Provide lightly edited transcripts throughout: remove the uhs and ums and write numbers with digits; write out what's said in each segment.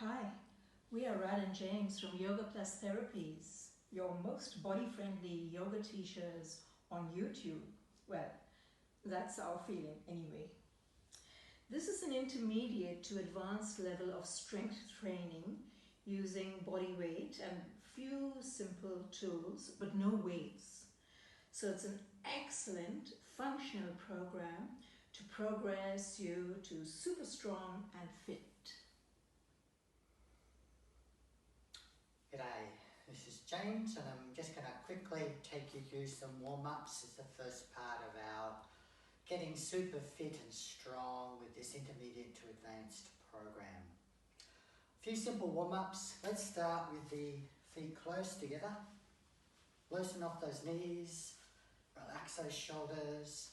Hi, we are Rad and James from Yoga Plus Therapies, your most body-friendly yoga teachers on YouTube. Well, that's our feeling anyway. This is an intermediate to advanced level of strength training using body weight and few simple tools, but no weights. So it's an excellent functional program to progress you to super strong and fit. G'day, this is James and I'm just going to quickly take you through some warm-ups as the first part of our getting super fit and strong with this intermediate to advanced program. A few simple warm-ups. Let's start with the feet close together. Loosen off those knees, relax those shoulders.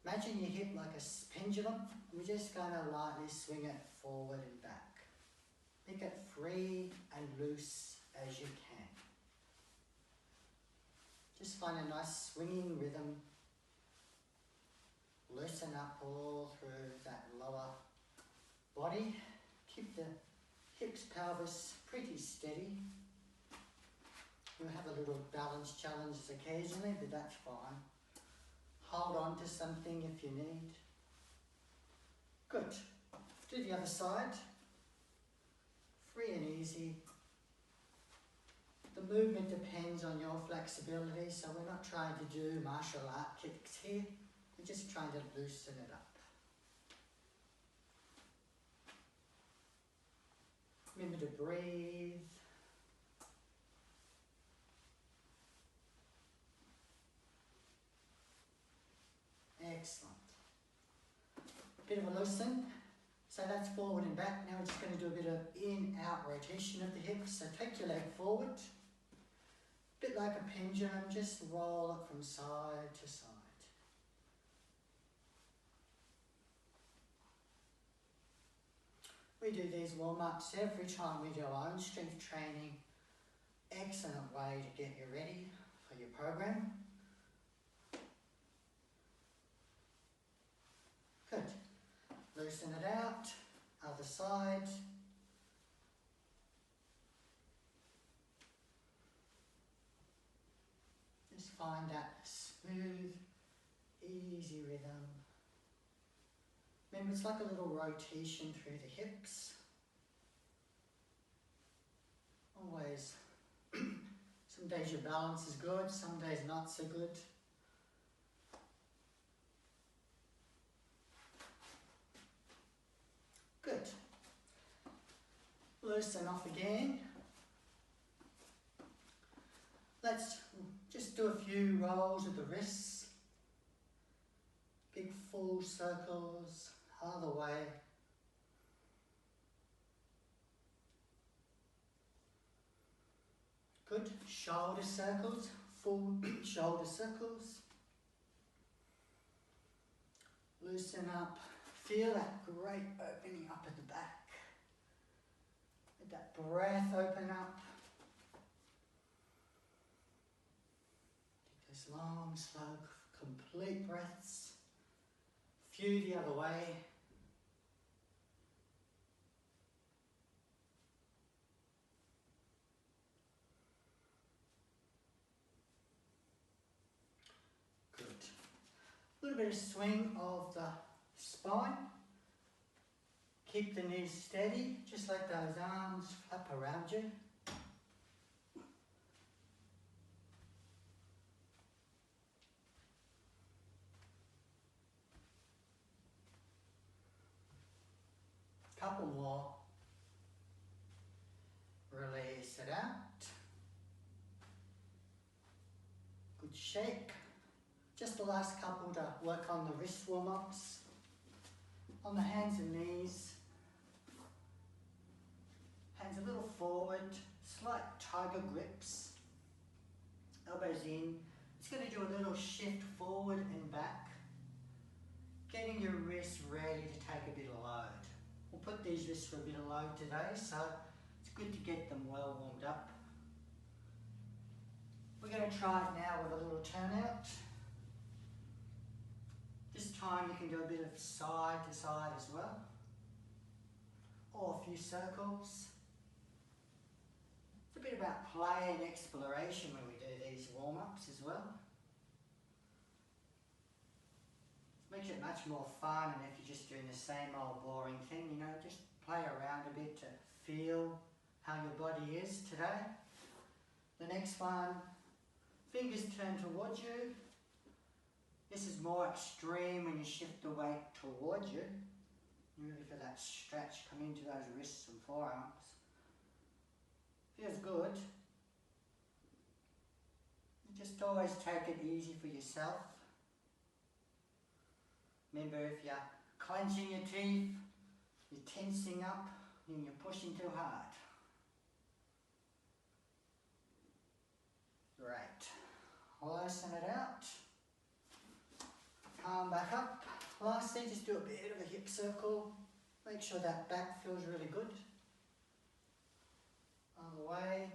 Imagine your hip like a pendulum. We're just going to lightly swing it forward and back. Make it free and loose as you can. Just find a nice swinging rhythm. Loosen up all through that lower body. Keep the hips, pelvis pretty steady. You'll have a little balance challenges occasionally, but that's fine. Hold on to something if you need. Good. Do the other side. Free and easy. The movement depends on your flexibility, so we're not trying to do martial art kicks here. We're just trying to loosen it up. Remember to breathe. Excellent. Bit of a loosen. So that's forward and back. Now we're just going to do a bit of in-out rotation of the hips. So take your leg forward. A bit like a pendulum, just roll it from side to side. We do these warm-ups every time we do our own strength training. Excellent way to get you ready for your program. Good. Loosen it out, other side. Just find that smooth, easy rhythm. Remember, it's like a little rotation through the hips. Always, some days your balance is good, some days not so good. Good. Loosen off again. Let's just do a few rolls of the wrists. Big full circles, other way. Good. Shoulder circles, full shoulder circles. Loosen up. Feel that great opening up at the back. Let that breath open up. Take those long, slow, complete breaths. Few the other way. Good. A little bit of swing of the spine. Keep the knees steady, just let those arms flap around you. Couple more. Release it out. Good shake. Just the last couple to work on the wrist warm-ups. On the hands and knees. Hands a little forward, slight tiger grips. Elbows in. It's going to do a little shift forward and back. Getting your wrists ready to take a bit of load. We'll put these wrists for a bit of load today, so it's good to get them well warmed up. We're going to try it now with a little turnout. This time you can do a bit of side to side as well. Or a few circles. a bit about play and exploration when we do these warm-ups as well. Makes it much more fun than if you're just doing the same old boring thing, you know, just play around a bit to feel how your body is today. The next one, fingers turn towards you. This is more extreme when you shift the weight towards you. You really feel that stretch come into those wrists and forearms. Feels good. Just always take it easy for yourself. Remember, if you're clenching your teeth, you're tensing up, and you're pushing too hard. Great. Loosen it out. Calm back up. Lastly, just do a bit of a hip circle. Make sure that back feels really good. Other way.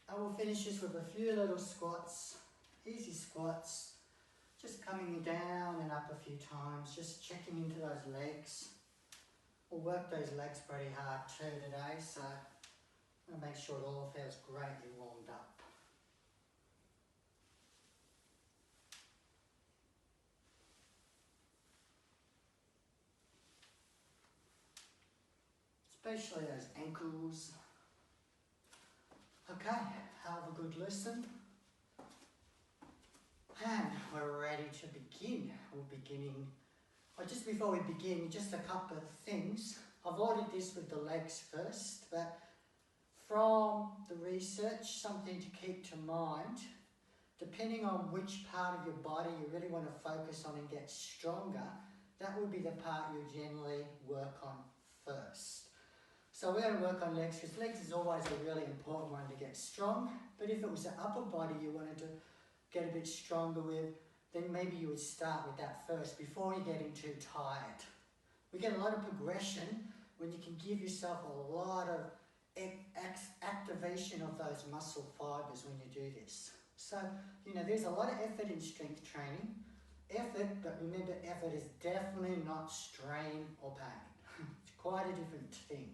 I will finish this with a few little squats. Easy squats. Just coming down and up a few times. Just checking into those legs. We'll work those legs pretty hard too today, so I'm going to make sure it all feels greatly warmed up. Especially those ankles. Okay, have a good listen. And we're ready to begin. Just before we begin, just a couple of things. I've ordered this with the legs first, but from the research, something to keep to mind, depending on which part of your body you really want to focus on and get stronger, that would be the part you generally work on first. So we're going to work on legs, because legs is always a really important one to get strong. But if it was the upper body you wanted to get a bit stronger with, then maybe you would start with that first before you're getting too tired. We get a lot of progression when you can give yourself a lot of activation of those muscle fibers when you do this. So, you know, there's a lot of effort in strength training. Effort, but remember, effort is definitely not strain or pain. It's quite a different thing.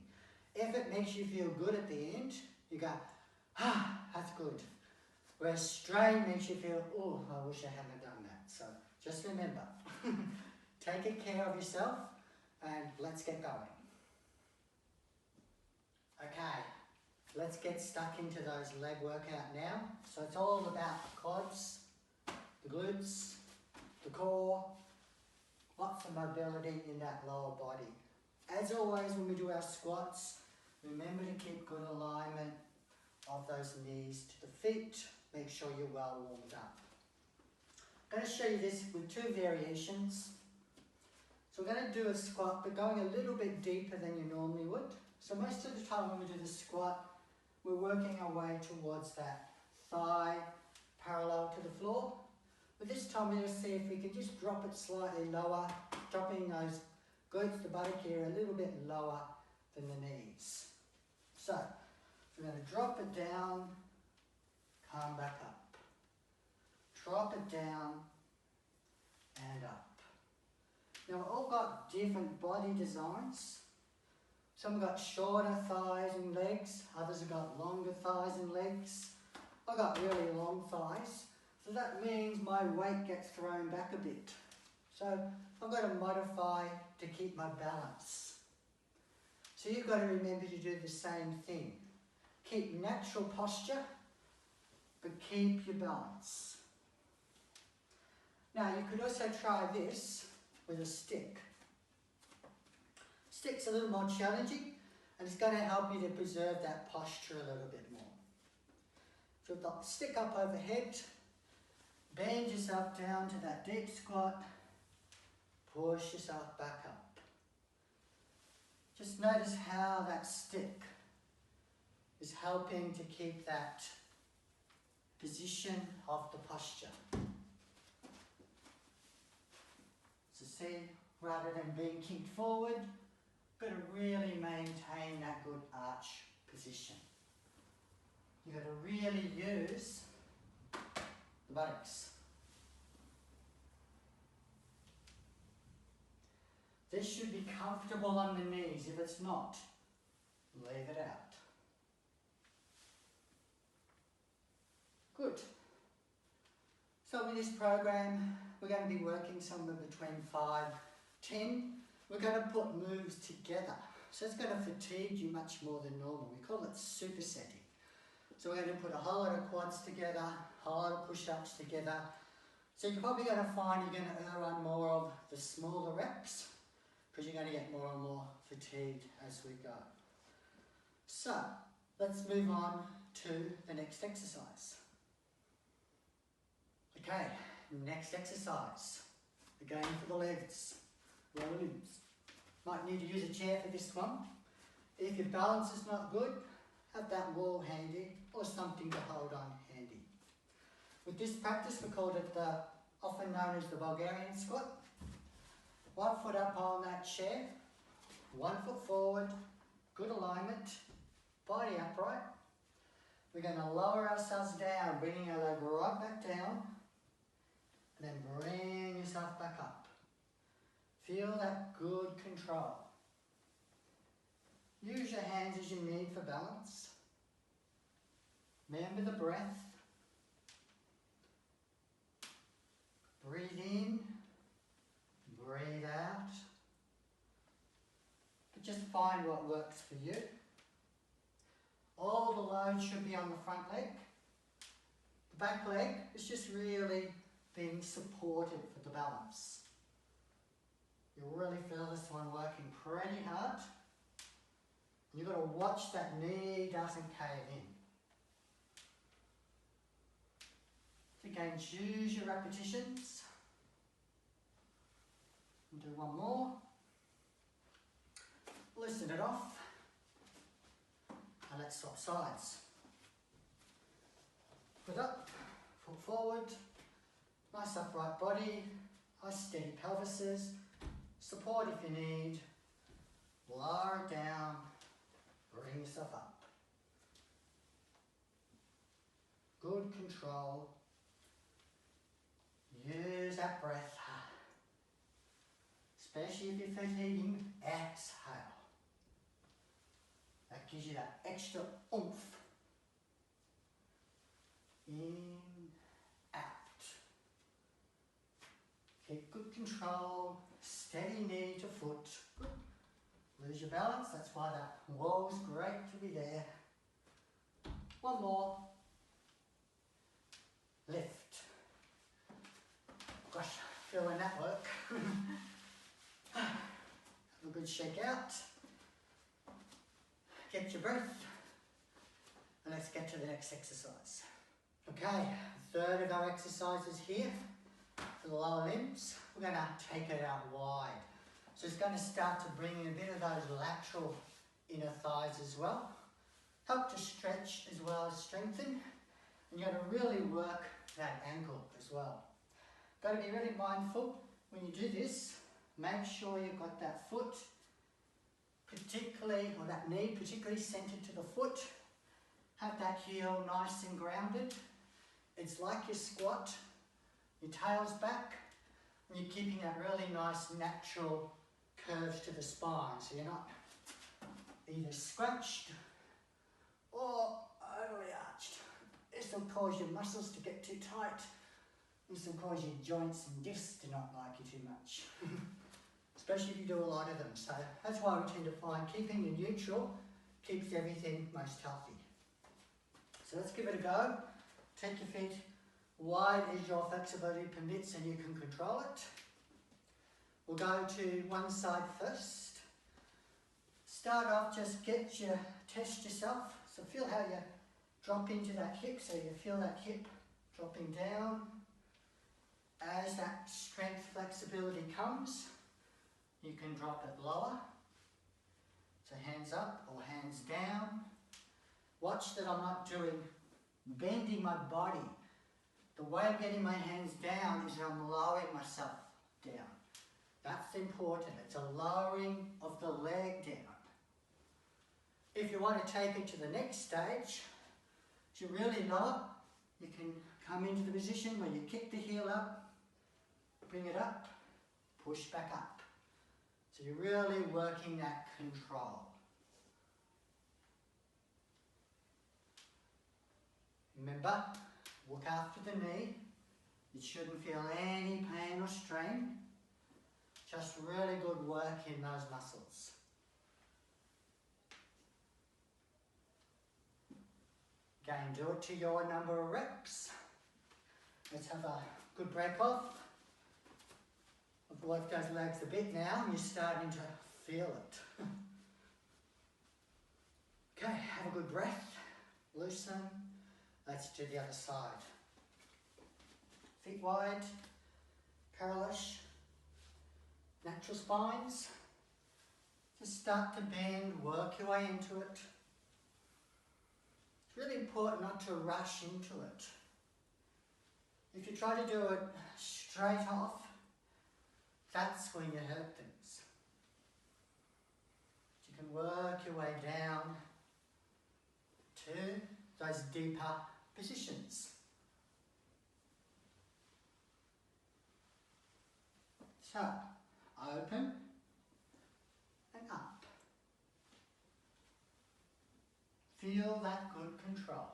Effort makes you feel good at the end. You go, ah, that's good. Whereas strain makes you feel, oh, I wish I hadn't done that. So just remember, take care of yourself and let's get going. Okay, let's get stuck into those leg workout now. So it's all about the quads, the glutes, the core, lots of mobility in that lower body. As always, when we do our squats, remember to keep good alignment of those knees to the feet. Make sure you're well warmed up. I'm going to show you this with two variations. So we're going to do a squat, but going a little bit deeper than you normally would. So most of the time when we do the squat, we're working our way towards that thigh parallel to the floor. But this time we're going to see if we can just drop it slightly lower, dropping those glutes, the buttock here, a little bit lower than the knees. So we're going to drop it down, come back up. Drop it down and up. Now we've all got different body designs. Some have got shorter thighs and legs, others have got longer thighs and legs. I've got really long thighs, so that means my weight gets thrown back a bit. So I've got to modify to keep my balance. So you've got to remember to do the same thing. Keep natural posture, but keep your balance. Now you could also try this with a stick. Stick's a little more challenging, and it's going to help you to preserve that posture a little bit more. So with the stick up overhead, bend yourself down to that deep squat, push yourself back up. Just notice how that stick is helping to keep that position of the posture. So see, rather than being kicked forward, you've got to really maintain that good arch position. You've got to really use the buttocks. This should be comfortable on the knees. If it's not, leave it out. Good. So with this program, we're going to be working somewhere between 5, 10. We're going to put moves together. So it's going to fatigue you much more than normal. We call it supersetting. So we're going to put a whole lot of quads together, a whole lot of push-ups together. So you're probably going to find you're going to err on more of the smaller reps because you're going to get more and more fatigued as we go. So let's move on to the next exercise. Okay, next exercise. Again for the legs, lower limbs. Might need to use a chair for this one. If your balance is not good, have that wall handy or something to hold on handy. With this practice, we called it often known as the Bulgarian squat. 1 foot up on that chair, 1 foot forward, good alignment, body upright. We're going to lower ourselves down, bringing our leg right back down, and then bring yourself back up. Feel that good control. Use your hands as you need for balance. Remember the breath. Breathe in, breathe out. But just find what works for you. All the load should be on the front leg. The back leg is just really being supported for the balance. You'll really feel this one working pretty hard. You've got to watch that knee doesn't cave in. So again, choose your repetitions. And do one more. Loosen it off. And let's swap sides. Foot up, foot forward. Nice upright body. Nice steady pelvises. Support if you need. Lower it down. Bring yourself up. Good control. Use that breath. Especially if you're fatiguing, exhale. That gives you that extra oomph. In, out. Keep good control. Steady knee to foot. Good. Lose your balance, that's why that wall's great to be there. One more. Lift. Gosh, feeling that work. Have a good shake out. Get your breath. And let's get to the next exercise. Okay, third of our exercises here for the lower limbs. We're going to take it out wide. So it's going to start to bring in a bit of those lateral inner thighs as well. Help to stretch as well as strengthen. And you're going to really work that ankle as well. Got to be really mindful when you do this. Make sure you've got that foot particularly, or that knee particularly centered to the foot. Have that heel nice and grounded. It's like your squat. Your tail's back. And you're keeping that really nice natural curves to the spine, so you're not either scrunched or overly arched. This will cause your muscles to get too tight. This will cause your joints and discs to not like you too much. Especially if you do a lot of them. So that's why we tend to find keeping you neutral keeps everything most healthy. So let's give it a go. Take your feet wide as your flexibility permits and you can control it. We'll go to one side first. Start off, just test yourself. So feel how you drop into that hip, so you feel that hip dropping down. As that strength flexibility comes, you can drop it lower. So hands up or hands down. Watch that I'm not bending my body. The way I'm getting my hands down is I'm lowering myself down. That's important. It's a lowering of the leg down. If you want to take it to the next stage, to really lower, you can come into the position where you kick the heel up, bring it up, push back up. So you're really working that control. Remember, look after the knee. It shouldn't feel any pain or strain. Just really good work in those muscles. Again, do it to your number of reps. Let's have a good break off. I've worked those legs a bit now and you're starting to feel it. Okay, have a good breath. Loosen. Let's do the other side. Feet wide, parallelish, natural spines. Just start to bend, work your way into it. It's really important not to rush into it. If you try to do it straight off, that's when you hurt things. You can work your way down to those deeper positions. So, open and up. Feel that good control.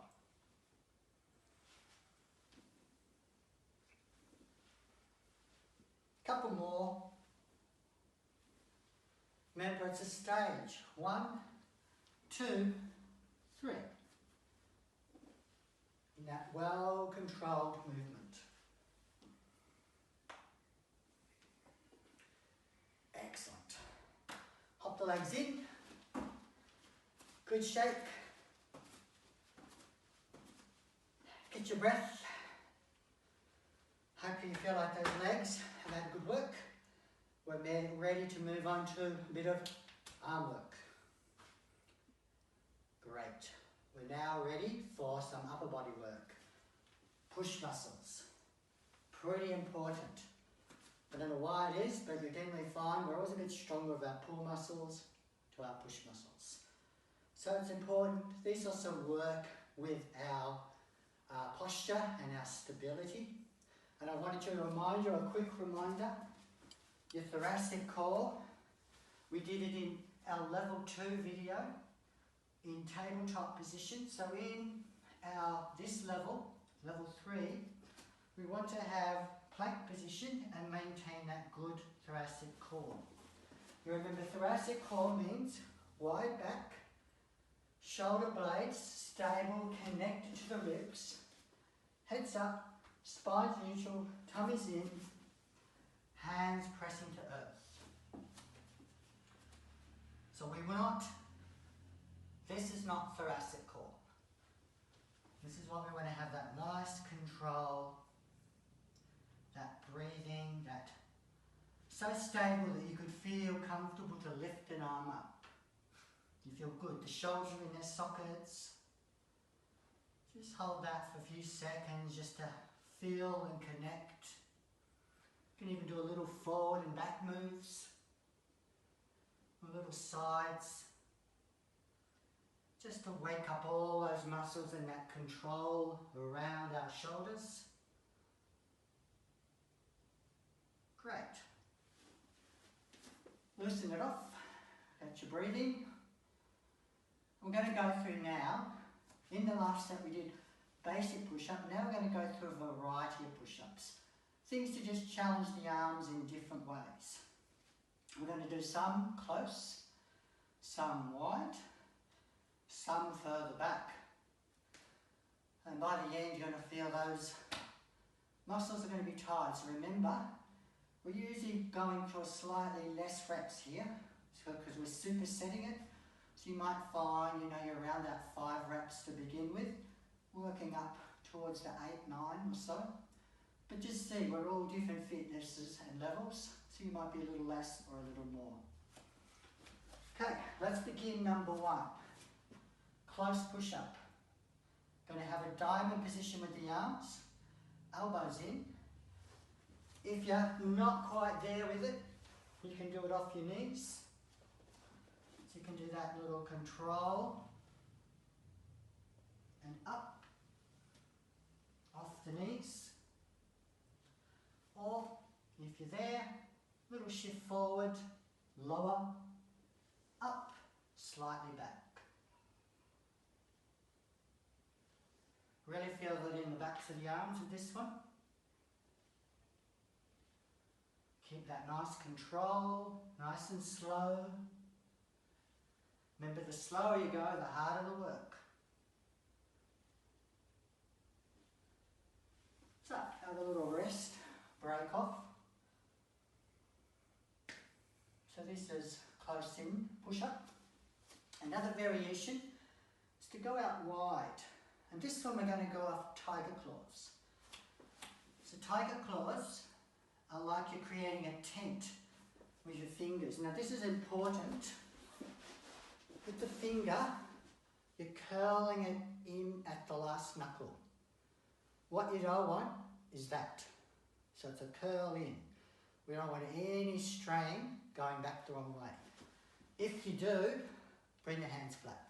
Couple more. Remember, it's a stage. 1, 2, 3. In that well-controlled movement. Excellent. Hop the legs in. Good shake. Get your breath. Hope you feel like those legs have had good work. We're ready to move on to a bit of arm work. Great. We're now ready for some upper body work. Push muscles. Pretty important. I don't know why it is, but you'll generally find we're always a bit stronger with our pull muscles to our push muscles. So it's important. These also work with our posture and our stability. And I wanted to remind you, a quick reminder, your thoracic core, we did it in our level 2 video in tabletop position. So in this level, level 3, we want to have plank position and maintain that good thoracic core. You remember thoracic core means wide back, shoulder blades stable, connected to the ribs, heads up, spine's neutral, tummy's in, hands pressing to earth. So this is not thoracic core. This is what we want to have, that nice control, that breathing, that so stable that you could feel comfortable to lift an arm up. You feel good, the shoulders are in their sockets. Just hold that for a few seconds just to feel and connect. You can even do a little forward and back moves, a little sides, just to wake up all those muscles and that control around our shoulders. Great. Loosen it off, get your breathing. We're going to go through now, in the last step we did basic push-up, now we're going to go through a variety of push-ups. Things to just challenge the arms in different ways. We're going to do some close, some wide, some further back. And by the end you're going to feel those muscles are going to be tired. So remember, we're usually going for slightly less reps here, because we're supersetting it. So you might find, you're around that 5 reps to begin with, working up towards the 8, 9 or so. But just see, we're all different fitnesses and levels, so you might be a little less or a little more. Okay, let's begin number 1. Close push-up. Going to have a diamond position with the arms, elbows in. If you're not quite there with it, you can do it off your knees. So you can do that little control and up, off the knees. Or if you're there, little shift forward, lower, up, slightly back. Really feel that in the backs of the arms with this one. Keep that nice control, nice and slow. Remember, the slower you go, the harder the work. So, have a little rest, break off. So this is close in push-up. Another variation is to go out wide. And this one we're going to go off tiger claws. So tiger claws are like you're creating a tent with your fingers. Now this is important. With the finger, you're curling it in at the last knuckle. What you don't want is that. So it's a curl in. We don't want any strain going back the wrong way. If you do, bring your hands flat.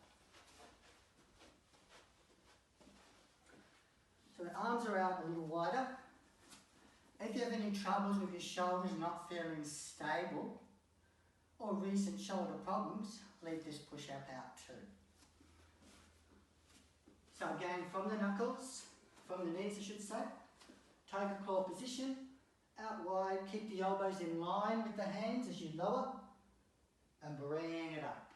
So the arms are out a little wider. If you have any troubles with your shoulders not feeling stable, or recent shoulder problems, leave this push-up out too. So again, from the knuckles, from the knees I should say, tiger claw position, out wide, keep the elbows in line with the hands as you lower, and bring it up.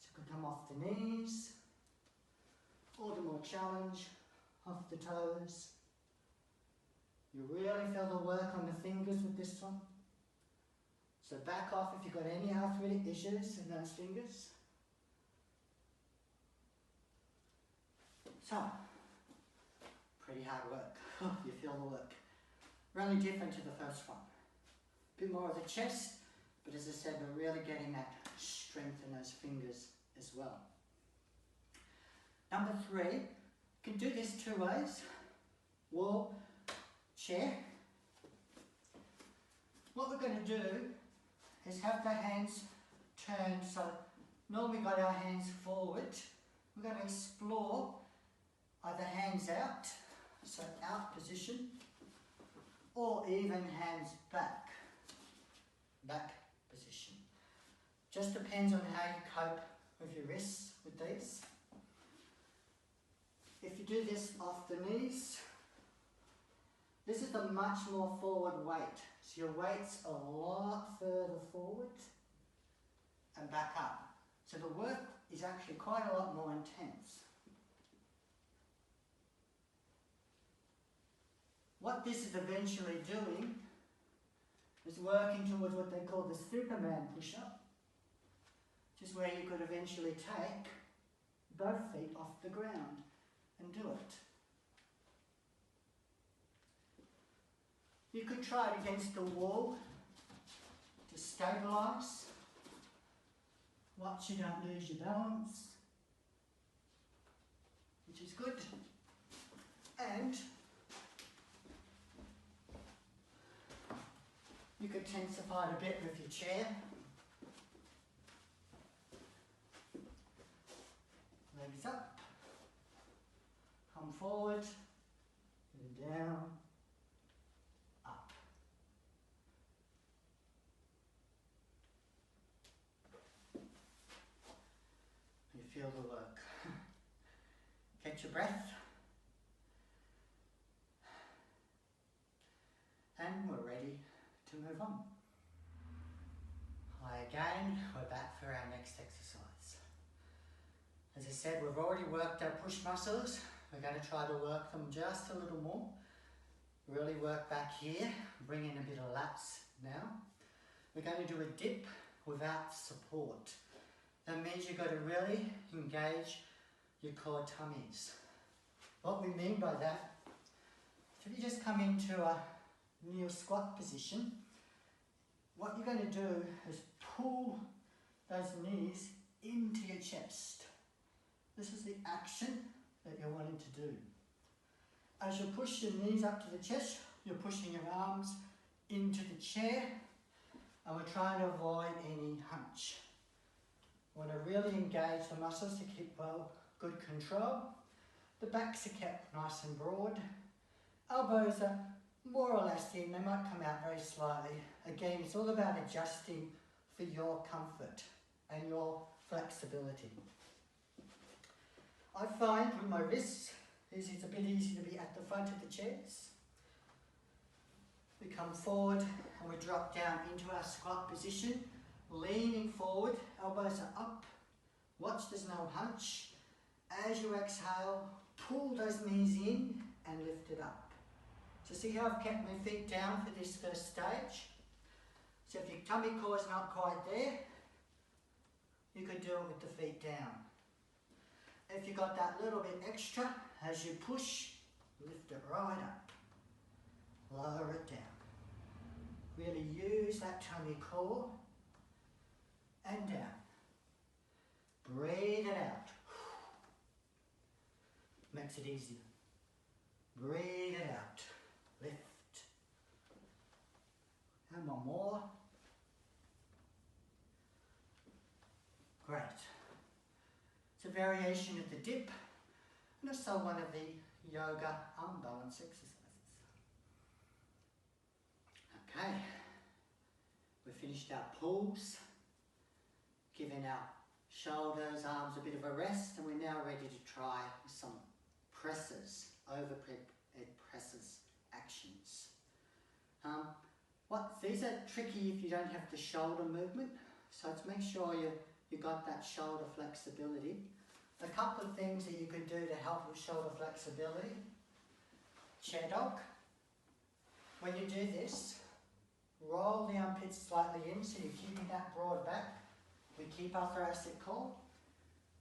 So you can come off the knees, or the more challenge, off the toes. You really feel the work on the fingers with this one. So back off if you've got any arthritic issues in those fingers. So, pretty hard work. You feel the work. Really different to the first one. A bit more of the chest, but as I said, we're really getting that strength in those fingers as well. Number 3, you can do this 2 ways. Wall, chair. What we're going to do is have the hands turned, so normally got our hands forward. We're going to explore either hands out, so out position, or even hands back, back position. Just depends on how you cope with your wrists with these. If you do this off the knees, this is a much more forward weight. So your weight's a lot further forward and back up. So the work is actually quite a lot more intense. What this is eventually doing is working towards what they call the Superman push-up, which is where you could eventually take both feet off the ground and do it. You could try it against the wall to stabilise. Watch you don't lose your balance, which is good. And you could tensify it a bit with your chair. Legs up, come forward, and down, up. You feel the work. Catch your breath. And we're ready to move on. Hi again, we're back for our next exercise. As I said, we've already worked our push muscles. We're going to try to work them just a little more. Really work back here, bring in a bit of lats now. We're going to do a dip without support. That means you've got to really engage your core tummies. What we mean by that, if you just come into a kneel squat position, what you're going to do is pull those knees into your chest. This is the action that you're wanting to do. As you push your knees up to the chest, you're pushing your arms into the chair, and we're trying to avoid any hunch. We want to really engage the muscles to keep good control. The backs are kept nice and broad. Elbows are more or less in, they might come out very slightly. Again, it's all about adjusting for your comfort and your flexibility. I find with my wrists, it's a bit easy to be at the front of the chairs. We come forward and we drop down into our squat position, leaning forward, elbows are up. Watch there's no hunch. As you exhale, pull those knees in and lift it up. So see how I've kept my feet down for this first stage? So if your tummy core is not quite there, you could do it with the feet down. If you got that little bit extra, as you push, lift it right up. Lower it down. Really use that tummy core and down. Breathe it out. Makes it easier. Breathe it out. Lift. And one more. Great. It's a variation of the dip and also one of the yoga arm balance exercises. Okay, we've finished our pulls, given our shoulders, arms a bit of a rest, and we're now ready to try some presses, overhead presses actions. These are tricky if you don't have the shoulder movement, so to make sure you got that shoulder flexibility. A couple of things that you could do to help with shoulder flexibility. Chair dog. When you do this, roll the armpits slightly in so you're keeping that broad back. We keep our thoracic core.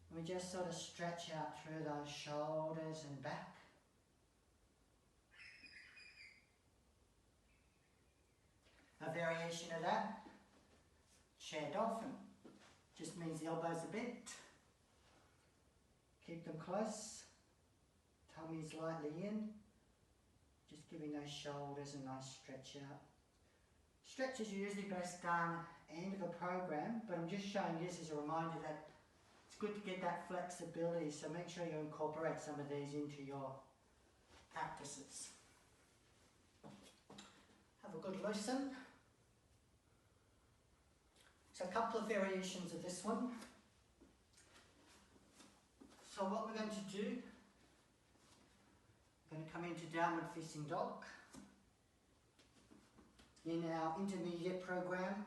And we just sort of stretch out through those shoulders and back. A variation of that, chair dolphin. Just means the elbows are bent. Keep them close. Tummy's lightly in. Just giving those shoulders a nice stretch out. Stretch is usually best done end of a program, but I'm just showing you this as a reminder that it's good to get that flexibility, so make sure you incorporate some of these into your practices. Have a good listen. So a couple of variations of this one. So what we're going to do, we're going to come into downward facing dog. In our intermediate program,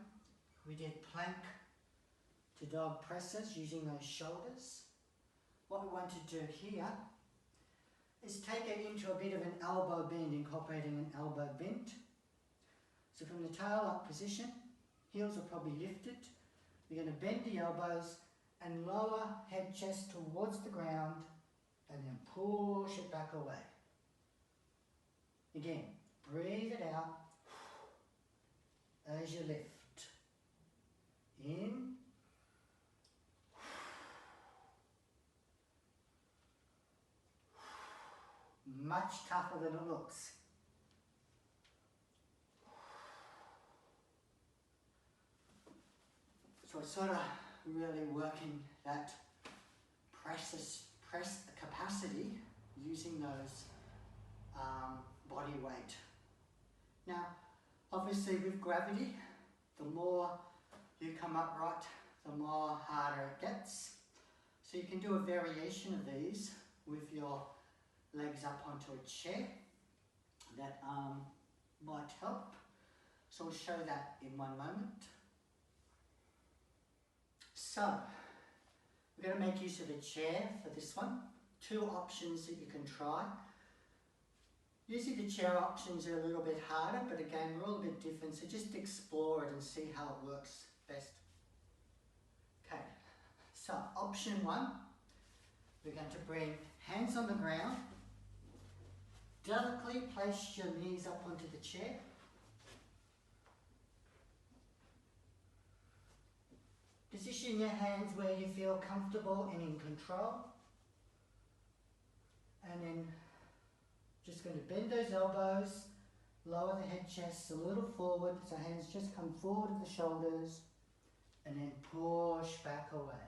we did plank to dog presses using those shoulders. What we want to do here is take it into a bit of an elbow bend, incorporating an elbow bend. So from the tail up position, heels are probably lifted. We're going to bend the elbows and lower head chest towards the ground and then push it back away. Again, breathe it out as you lift. In. Much tougher than it looks. So it's sort of really working that press capacity using those body weight. Now, obviously with gravity, the more you come upright, the more harder it gets. So you can do a variation of these with your legs up onto a chair. That might help. So we'll show that in one moment. So, we're going to make use of a chair for this one. Two options that you can try. Usually the chair options are a little bit harder, but again, we're all a bit different, so just explore it and see how it works best. Okay, so option one, we're going to bring hands on the ground, delicately place your knees up onto the chair. Position your hands where you feel comfortable and in control. And then just going to bend those elbows, lower the head chest a little forward, so hands just come forward of the shoulders, and then push back away.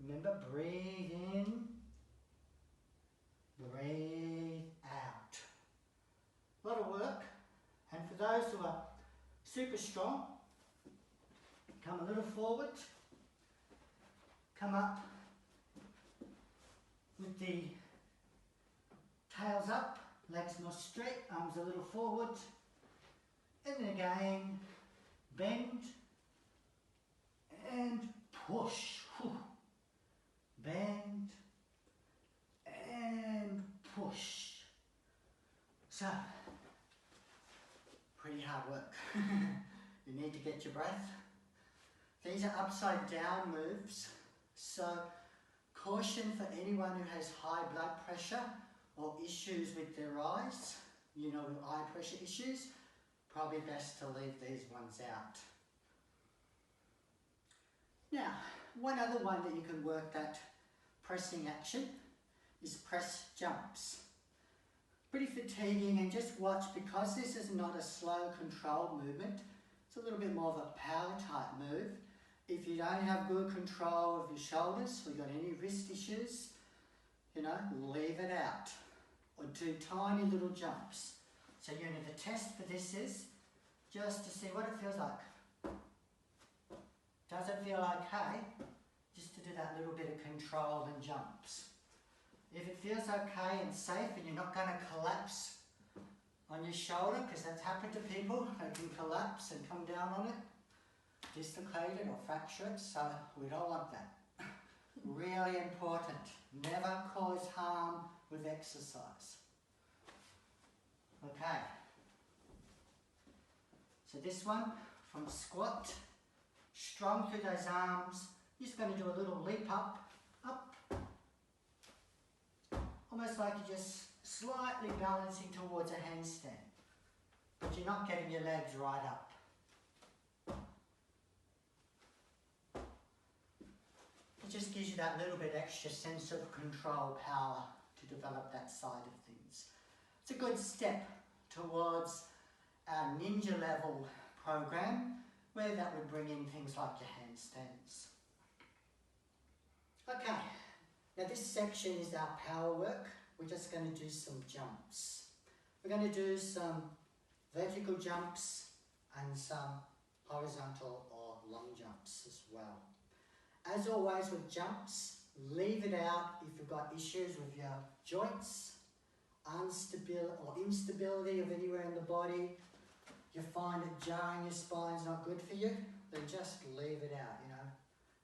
Remember, breathe in, breathe out. A lot of work, and for those who are super strong, come a little forward, come up, with the tails up, legs more straight, arms a little forward. And then again, bend and push. Whew. Bend and push. So, pretty hard work. You need to get your breath. These are upside down moves, so caution for anyone who has high blood pressure or issues with their eyes, you know, eye pressure issues, probably best to leave these ones out. Now, one other one that you can work that pressing action is press jumps. Pretty fatiguing, and just watch, because this is not a slow controlled movement, it's a little bit more of a power type move. If you don't have good control of your shoulders, or you've got any wrist issues, you know, leave it out. Or do tiny little jumps. So you know, the test for this is just to see what it feels like. Does it feel okay? Just to do that little bit of control and jumps. If it feels okay and safe and you're not going to collapse on your shoulder, because that's happened to people, they can collapse and come down on it, dislocate it or fracture it, so we don't want that. Really important. Never cause harm with exercise. Okay. So this one, from squat, strong through those arms, you're just going to do a little leap up, almost like you're just slightly balancing towards a handstand, but you're not getting your legs right up. It just gives you that little bit extra sense of control, power to develop that side of things. It's a good step towards our ninja level program, where that would bring in things like your handstands. Okay, now this section is our power work. We're just going to do some jumps. We're going to do some vertical jumps and some horizontal or long jumps as well. As always with jumps, leave it out if you've got issues with your joints, instability of anywhere in the body, you find it jarring, your spine's not good for you, then just leave it out, you know.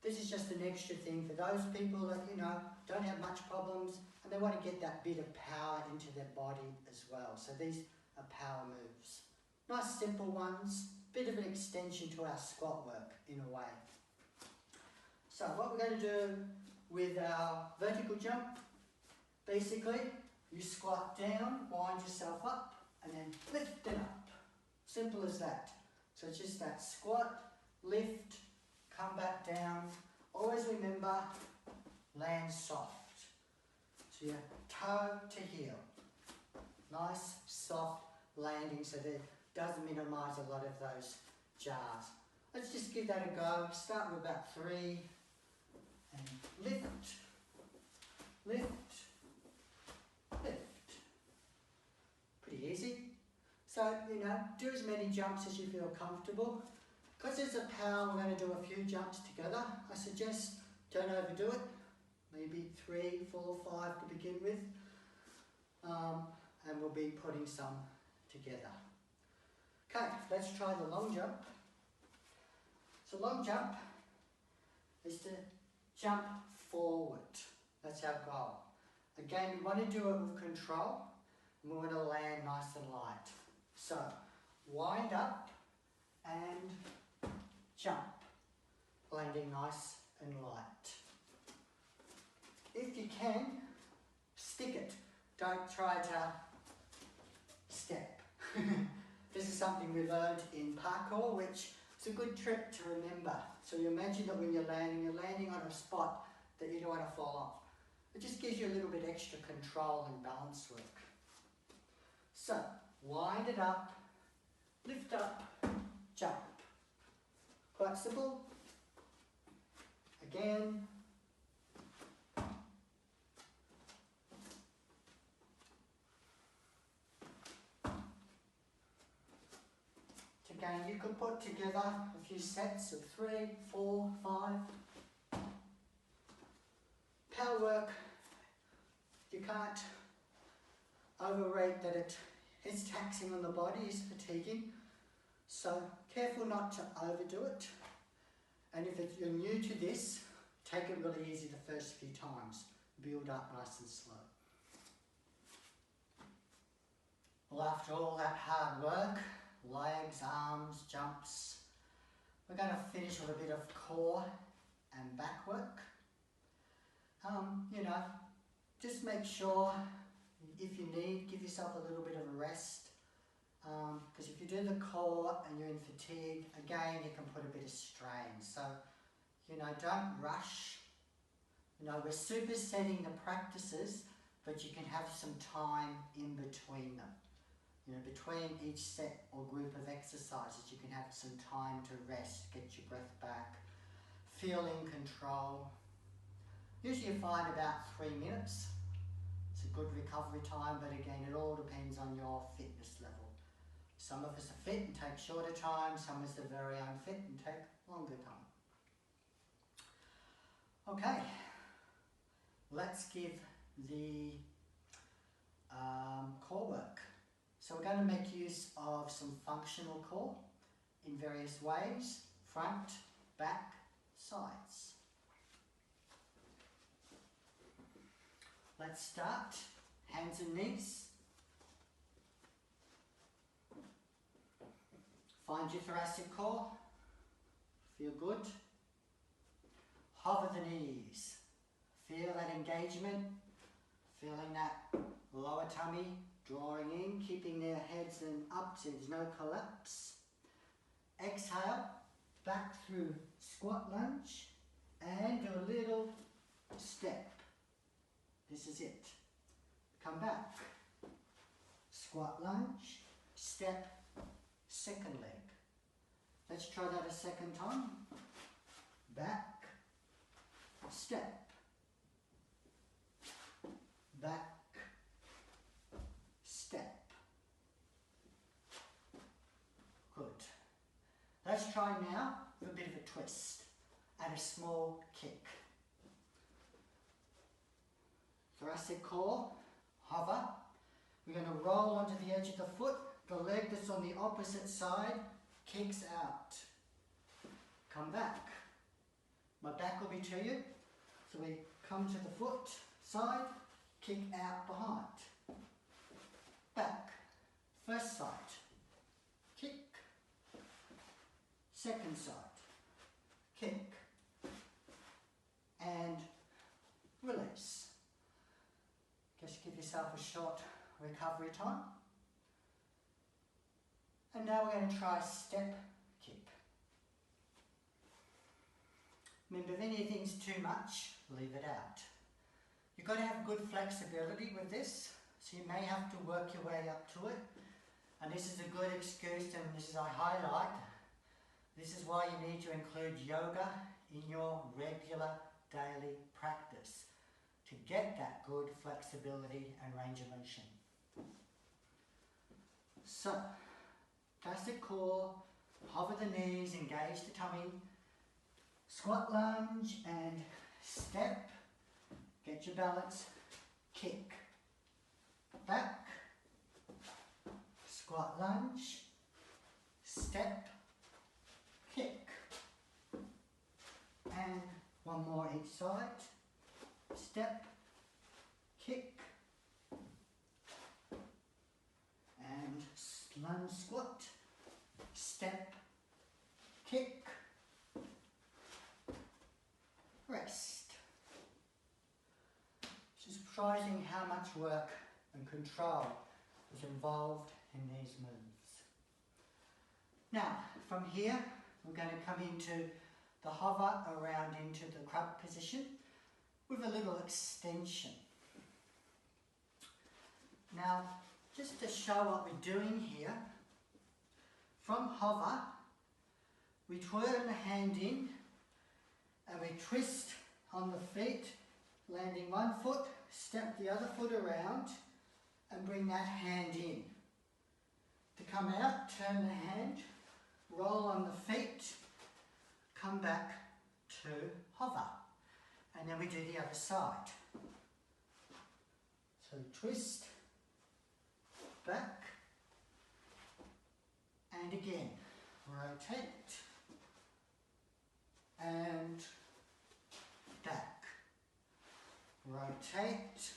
This is just an extra thing for those people that, you know, don't have much problems and they want to get that bit of power into their body as well. So these are power moves. Nice simple ones, bit of an extension to our squat work in a way. So what we're going to do with our vertical jump, basically, you squat down, wind yourself up, and then lift it up. Simple as that. So it's just that squat, lift, come back down. Always remember, land soft. So your toe to heel. Nice, soft landing so that it does minimize a lot of those jars. Let's just give that a go. Start with about 3. And lift, lift, lift. Pretty easy. So, you know, do as many jumps as you feel comfortable. Because there's a power, we're going to do a few jumps together. I suggest don't overdo it. Maybe 3, 4, 5 to begin with. And we'll be putting some together. Okay, let's try the long jump. So long jump is to jump forward. That's our goal. Again, we want to do it with control, and we want to land nice and light. So, wind up and jump, landing nice and light. If you can, stick it. Don't try to step. This is something we learned in parkour, which is a good trick to remember. So you imagine that when you're landing on a spot that you don't want to fall off. It just gives you a little bit extra control and balance work. So, wind it up, lift up, jump. Quite simple. Again. Again, you could put together a few sets of 3, 4, 5. Power work, You can't overrate that it is taxing on the body, is fatiguing. So careful not to overdo it. And if you're new to this, take it really easy the first few times. Build up nice and slow. Well, after all that hard work, legs, arms, jumps, we're going to finish with a bit of core and back work. You know, just make sure, if you need, give yourself a little bit of a rest. Because if you do the core and you're in fatigue, again, you can put a bit of strain. So, you know, don't rush. You know, we're supersetting the practices, but you can have some time in between them. You know, between each set or group of exercises, you can have some time to rest, get your breath back, feel in control. Usually you find about 3 minutes. It's a good recovery time, but again, it all depends on your fitness level. Some of us are fit and take shorter time, some of us are very unfit and take longer time. Okay, let's give the core work. So we're going to make use of some functional core in various ways: front, back, sides. Let's start. Hands and knees. Find your thoracic core. Feel good. Hover the knees. Feel that engagement. Feeling that lower tummy drawing in, keeping their heads and up so there's no collapse. Exhale, back through squat lunge and do a little step. This is it. Come back. Squat lunge, step, second leg. Let's try that a second time. Back, step, back, step. Good. Let's try now with a bit of a twist and a small kick. Thoracic core, hover. We're going to roll onto the edge of the foot. The leg that's on the opposite side kicks out. Come back. My back will be to you. So we come to the foot side, kick out behind. Back. First side. Kick. Second side. Kick. And release. Just give yourself a short recovery time. And now we're going to try step kick. Remember, if anything's too much, leave it out. You've got to have good flexibility with this, so you may have to work your way up to it. And this is a good excuse, and this is I highlight. This is why you need to include yoga in your regular daily practice to get that good flexibility and range of motion. So, classic core, hover the knees, engage the tummy, squat lunge and step, get your balance, kick, back, squat lunge, step, kick, and one more each side, step, kick, and lunge squat, step, kick, rest. Just surprising how much work and control is involved in these moves. Now, from here, we're going to come into the hover around into the crab position with a little extension. Now, just to show what we're doing here, from hover, we turn the hand in and we twist on the feet, landing one foot, step the other foot around and bring that hand in. To come out, turn the hand, roll on the feet, come back to hover. And then we do the other side. So twist, back, and again. Rotate, and back. Rotate,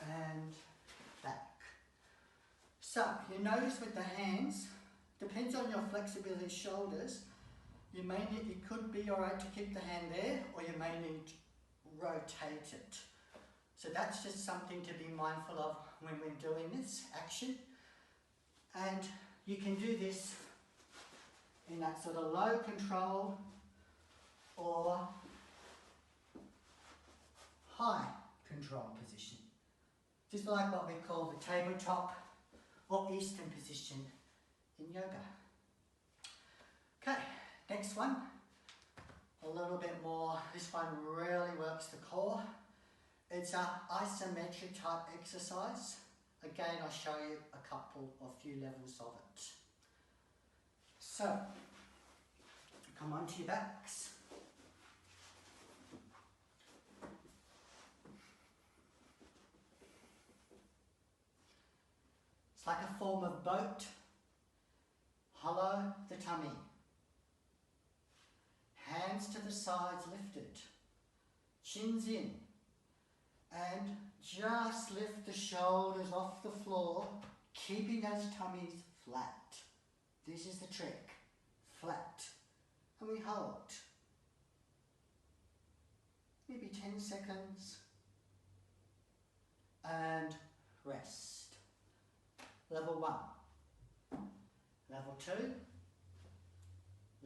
and back. So, you notice with the hands, depends on your flexibility shoulders, you may need, it could be alright to keep the hand there, or you may need to rotate it. So that's just something to be mindful of when we're doing this action. And you can do this in that sort of low control or high control position. Just like what we call the tabletop or Eastern position in yoga. Okay, next one. A little bit more, this one really works the core. It's an isometric type exercise. Again, I'll show you a couple or few levels of it. So, come onto your backs. It's like a form of boat. Hollow the tummy. Hands to the sides lifted. Chins in. And just lift the shoulders off the floor, keeping those tummies flat. This is the trick. Flat. And we hold. Maybe 10 seconds. And rest. Level 1. Level 2.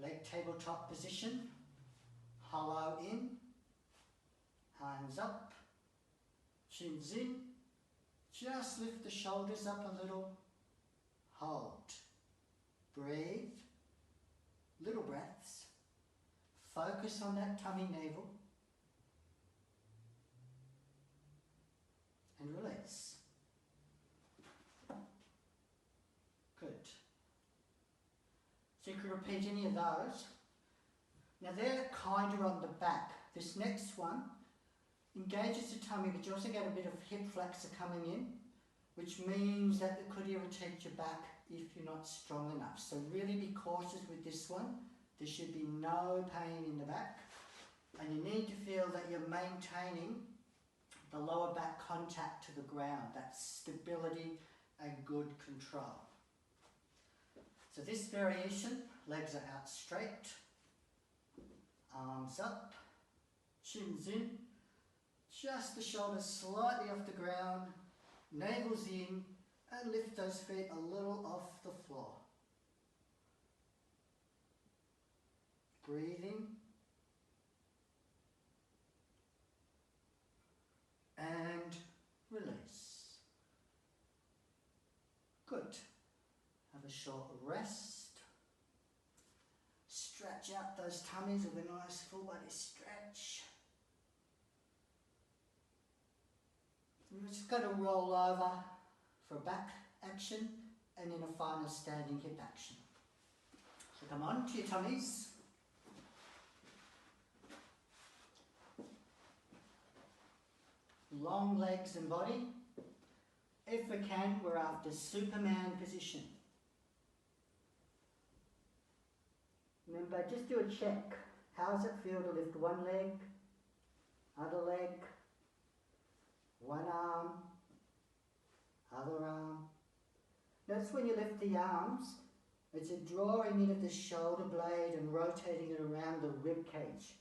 Leg tabletop position. Hollow in. Hands up. Chins in. Just lift the shoulders up a little. Hold. Breathe. Little breaths. Focus on that tummy navel. And release. Good. So you can repeat any of those. Now they're kinder on the back. This next one engages the tummy, but you also get a bit of hip flexor coming in, which means that it could irritate your back if you're not strong enough. So really be cautious with this one. There should be no pain in the back. And you need to feel that you're maintaining the lower back contact to the ground. That's stability and good control. So this variation, legs are out straight, arms up, chins in, just the shoulders slightly off the ground, navels in, and lift those feet a little off the floor. Breathing. And release. Good. Have a short rest. Stretch out those tummies with a nice full body stretch. We're just going to roll over for a back action and then a final standing hip action. So come on to your tummies. Long legs and body. If we can, we're after Superman position. Remember, just do a check. How does it feel to lift one leg, other leg, one arm, other arm? Notice when you lift the arms, it's a drawing in of the shoulder blade and rotating it around the rib cage.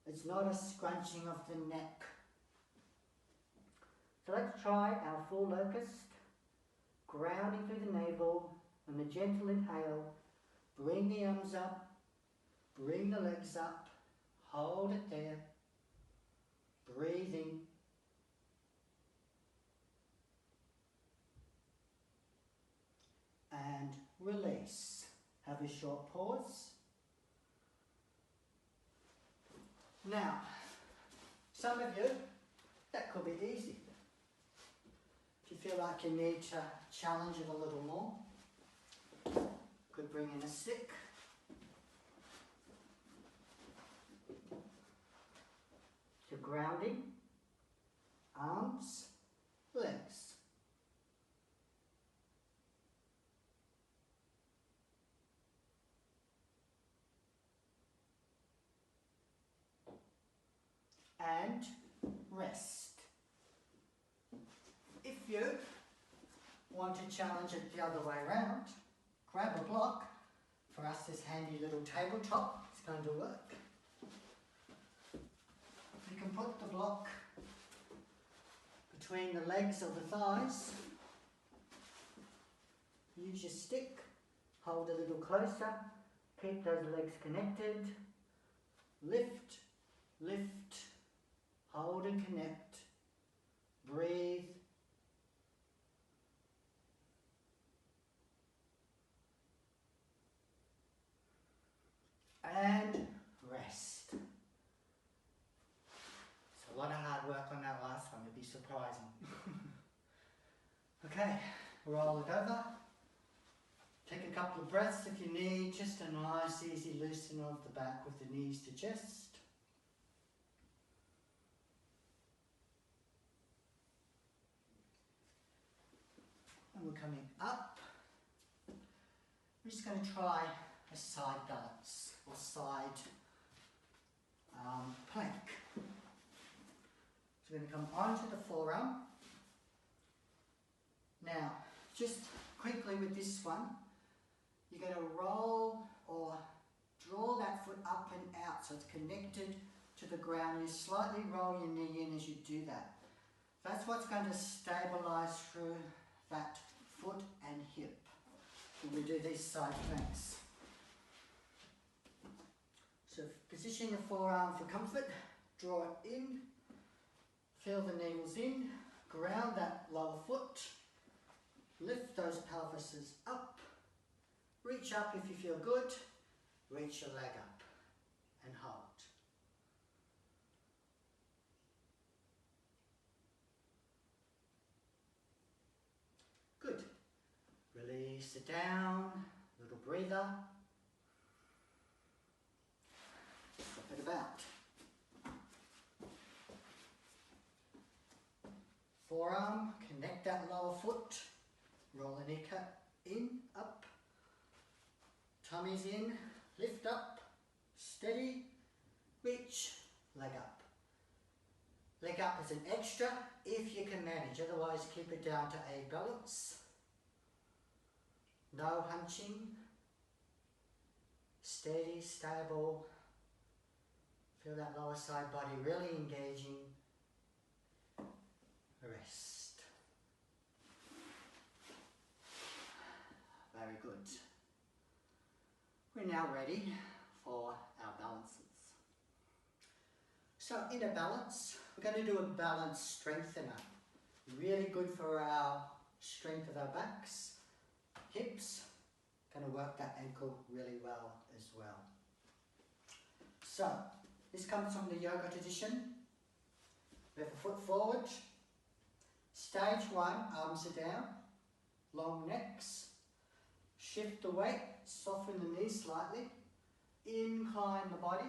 It's not a scrunching of the neck. So let's try our full locust, grounding through the navel and the gentle inhale. Bring the arms up, bring the legs up, hold it there, breathing. And release. Have a short pause. Now, some of you, that could be easy. If you feel like you need to challenge it a little more, could bring in a stick. So grounding, arms, legs. And rest. If you want to challenge it the other way around, grab a block. For us, this handy little tabletop is going to work. You can put the block between the legs or the thighs. Use your stick, hold a little closer, keep those legs connected, lift, lift, hold and connect, breathe. And rest. It's a lot of hard work on that last one, it'd be surprising. Okay, roll it over. Take a couple of breaths if you need, just a nice easy loosen of the back with the knees to chest. And we're coming up. We're just going to try a side balance or side plank. So we're going to come onto the forearm. Now, just quickly with this one, you're going to roll or draw that foot up and out so it's connected to the ground. You slightly roll your knee in as you do that. That's what's going to stabilise through that foot and hip when we do these side planks. So position your forearm for comfort, draw it in, feel the needles in, ground that lower foot, lift those pelvises up, reach up if you feel good, reach your leg up and hold. Good. Release it down, little breather. Flip it about. Forearm, connect that lower foot, roll the knee in, up. Tummy's in, lift up, steady, reach, leg up. Leg up is an extra if you can manage, otherwise keep it down to a balance. No hunching, steady, stable. Feel that lower side body really engaging. Rest. Very good. We're now ready for our balances. So in a balance, we're going to do a balance strengthener. Really good for our strength of our backs, hips. Going to work that ankle really well as well. So this comes from the yoga tradition. We have a foot forward. Stage one, arms are down, long necks. Shift the weight, soften the knees slightly, incline the body,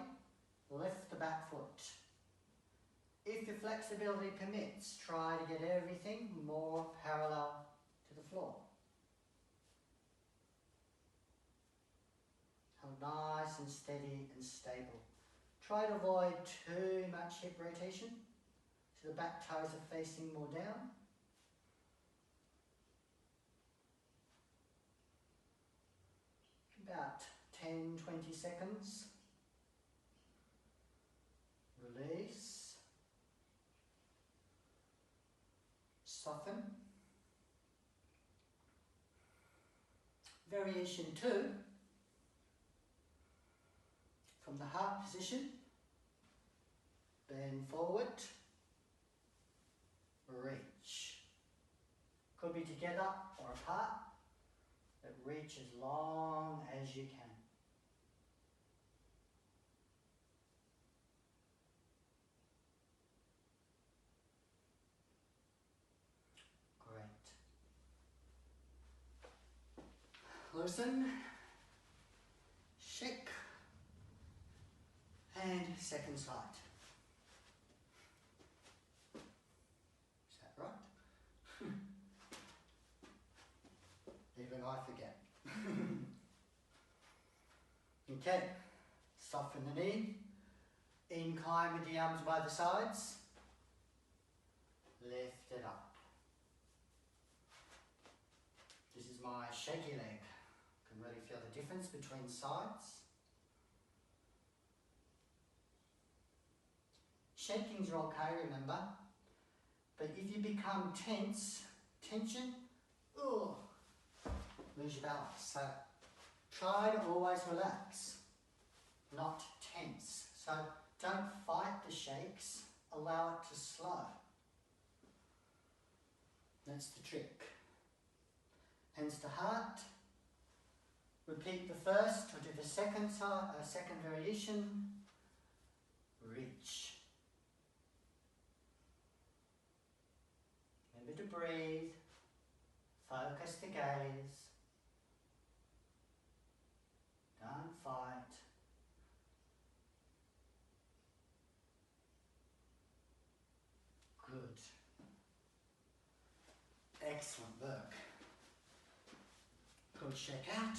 lift the back foot. If your flexibility permits, try to get everything more parallel to the floor. Hold nice and steady and stable. Try to avoid too much hip rotation, so the back toes are facing more down. About 10-20 seconds. Release. Soften. Variation 2. From the heart position. Bend forward. Reach. Could be together or apart. But reach as long as you can. Great. Loosen. Shake. And second side. I forget. Okay, soften the knee, incline with the arms by the sides, lift it up. This is my shaky leg. You can really feel the difference between sides. Shakings are okay, remember, but if you become tension, lose your balance. So try to always relax, not tense. So don't fight the shakes, allow it to slow. That's the trick. Hands to heart. Repeat the first, or do the second variation. Reach. Remember to breathe. Focus the gaze. Don't fight. Good. Excellent work. Good shake out.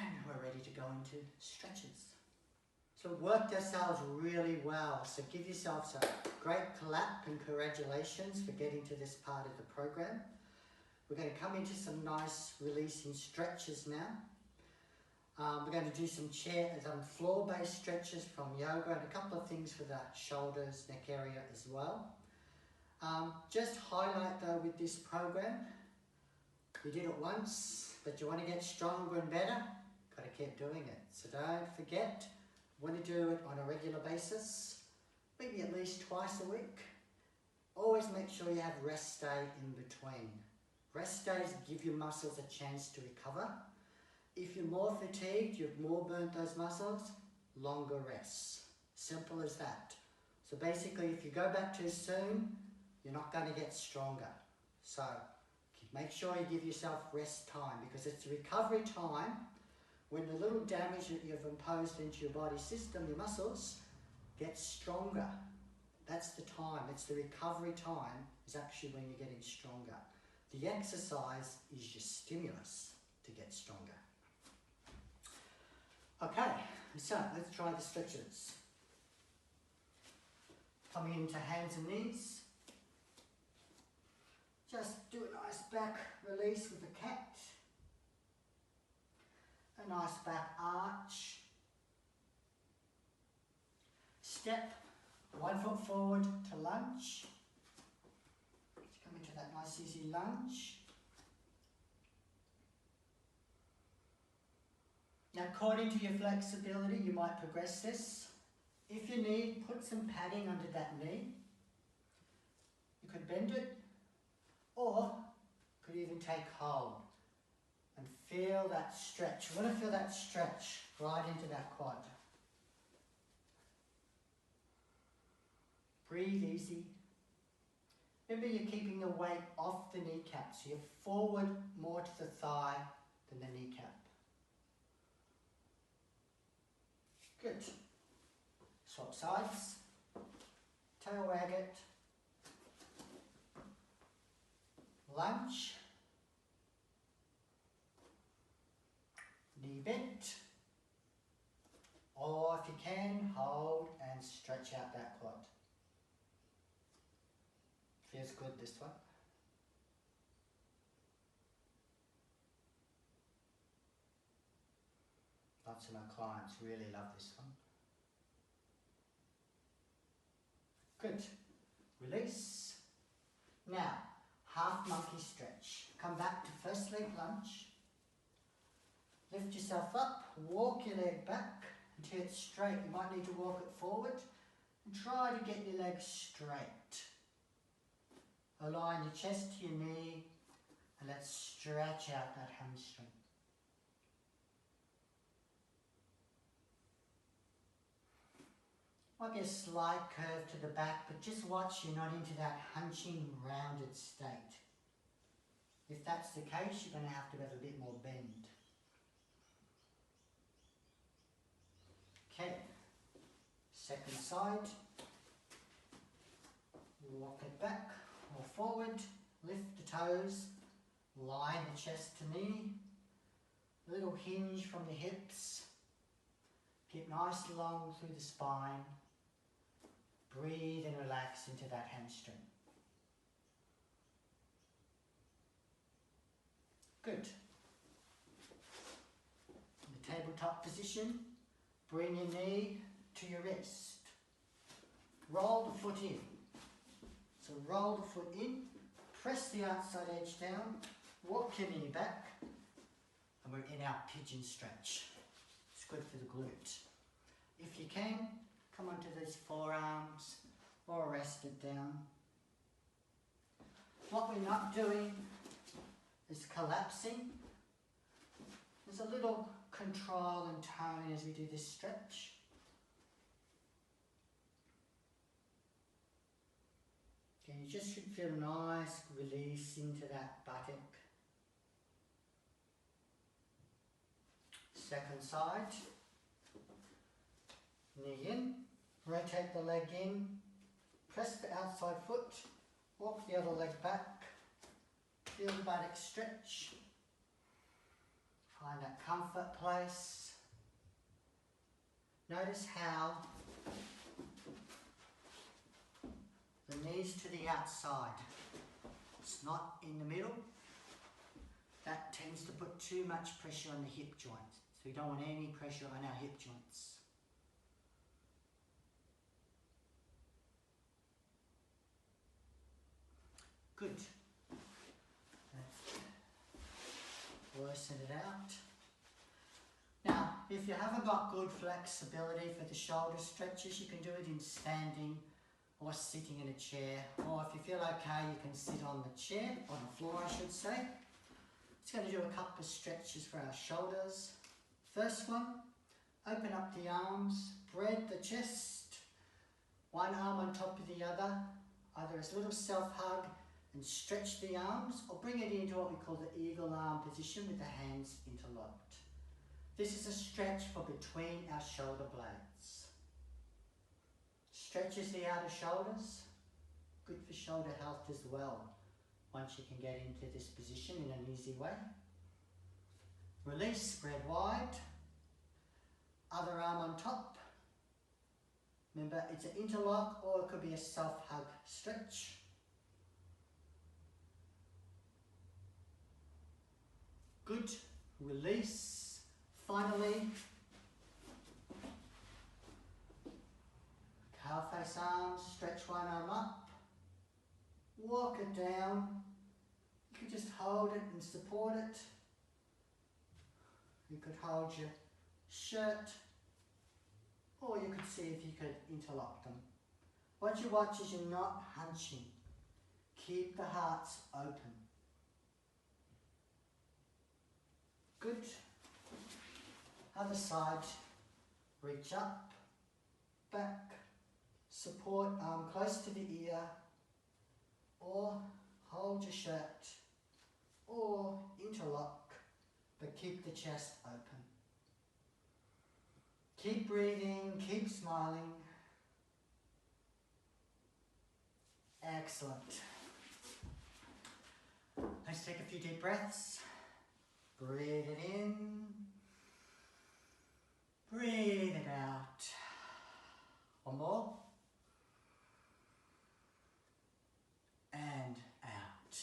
And we're ready to go into stretches. So worked ourselves really well. So give yourselves a great clap and congratulations for getting to this part of the program. We're going to come into some nice releasing stretches now. We're going to do some floor-based stretches from yoga and a couple of things for the shoulders, neck area as well. Just highlight though with this program, you did it once, but you want to get stronger and better, got to keep doing it. So don't forget, want to do it on a regular basis, maybe at least twice a week. Always make sure you have rest day in between. Rest days give your muscles a chance to recover. If you're more fatigued, you've more burnt those muscles, longer rests. Simple as that. So basically, if you go back too soon, you're not going to get stronger. So make sure you give yourself rest time, because it's the recovery time when the little damage that you've imposed into your body system, your muscles, gets stronger. That's the time. It's the recovery time is actually when you're getting stronger. The exercise is your stimulus to get stronger. Okay, so let's try the stretches. Coming into hands and knees. Just do a nice back release with a cat. A nice back arch. Step 1 foot forward to lunge. Let's come into that nice easy lunge. Now, according to your flexibility, you might progress this. If you need, put some padding under that knee. You could bend it, or you could even take hold and feel that stretch. You want to feel that stretch right into that quad. Breathe easy. Remember, you're keeping the weight off the kneecap, so you're forward more to the thigh than the kneecap. Good. Swap sides. Tail wag it. Lunge. Knee bent. Or if you can, hold and stretch out that quad. Feels good, this one. Lots of my clients really love this one. Good. Release. Now, half monkey stretch. Come back to first leg lunge. Lift yourself up, walk your leg back until it's straight. You might need to walk it forward and try to get your legs straight. Align your chest to your knee and let's stretch out that hamstring. Might be a slight curve to the back, but just watch you're not into that hunching, rounded state. If that's the case, you're going to have a bit more bend. Okay, second side. Walk it back or forward. lift the toes, line the chest to knee, a little hinge from the hips, keep nice and long through the spine, breathe and relax into that hamstring. Good. In the tabletop position, bring your knee to your wrist. Roll the foot in. So roll the foot in, press the outside edge down, walk your knee back, and we're in our pigeon stretch. It's good for the glute. If you can, come onto these forearms or rest it down. What we're not doing is collapsing. There's a little control and tone as we do this stretch. Okay, you just should feel a nice release into that buttock. Second side. Knee in, rotate the leg in, press the outside foot, walk the other leg back, feel the buttock stretch, find that comfort place. Notice how the knees to the outside, it's not in the middle. That tends to put too much pressure on the hip joints, so we don't want any pressure on our hip joints. Good. Loosen it out. Now, if you haven't got good flexibility for the shoulder stretches, you can do it in standing or sitting in a chair. Or if you feel okay, you can sit on the chair, on the floor I should say. Just going to do a couple of stretches for our shoulders. First one, open up the arms, spread the chest, one arm on top of the other, either as a little self-hug, and stretch the arms, or bring it into what we call the eagle arm position with the hands interlocked. This is a stretch for between our shoulder blades. Stretches the outer shoulders, good for shoulder health as well, once you can get into this position in an easy way. Release, spread wide, other arm on top. Remember, it's an interlock or it could be a self-hug stretch. Good. Release. Finally, cow face arms, stretch one arm up, walk it down. You could just hold it and support it. You could hold your shirt, or you could see if you could interlock them. What you watch is you're not hunching. Keep the hearts open. Good. Other side. Reach up, back, support arm close to the ear, or hold your shirt, or interlock, but keep the chest open. Keep breathing, keep smiling. Excellent. Let's take a few deep breaths. Breathe it in. Breathe it out. One more. And out.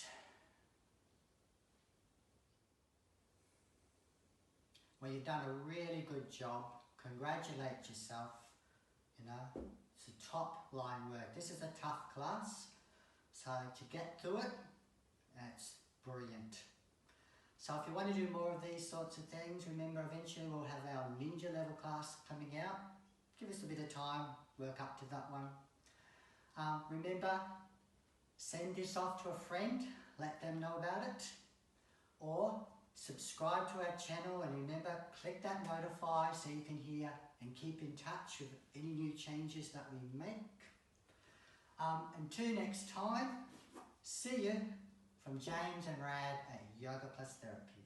Well, you've done a really good job. Congratulate yourself. You know, it's a top line work. This is a tough class, so to get through it, that's brilliant. So if you want to do more of these sorts of things, remember eventually we'll have our ninja level class coming out. Give us a bit of time, work up to that one. Remember, send this off to a friend, let them know about it, or subscribe to our channel, and remember, click that notify so you can hear and keep in touch with any new changes that we make. Until next time, see you from James and Rad at Yoga Plus Therapy.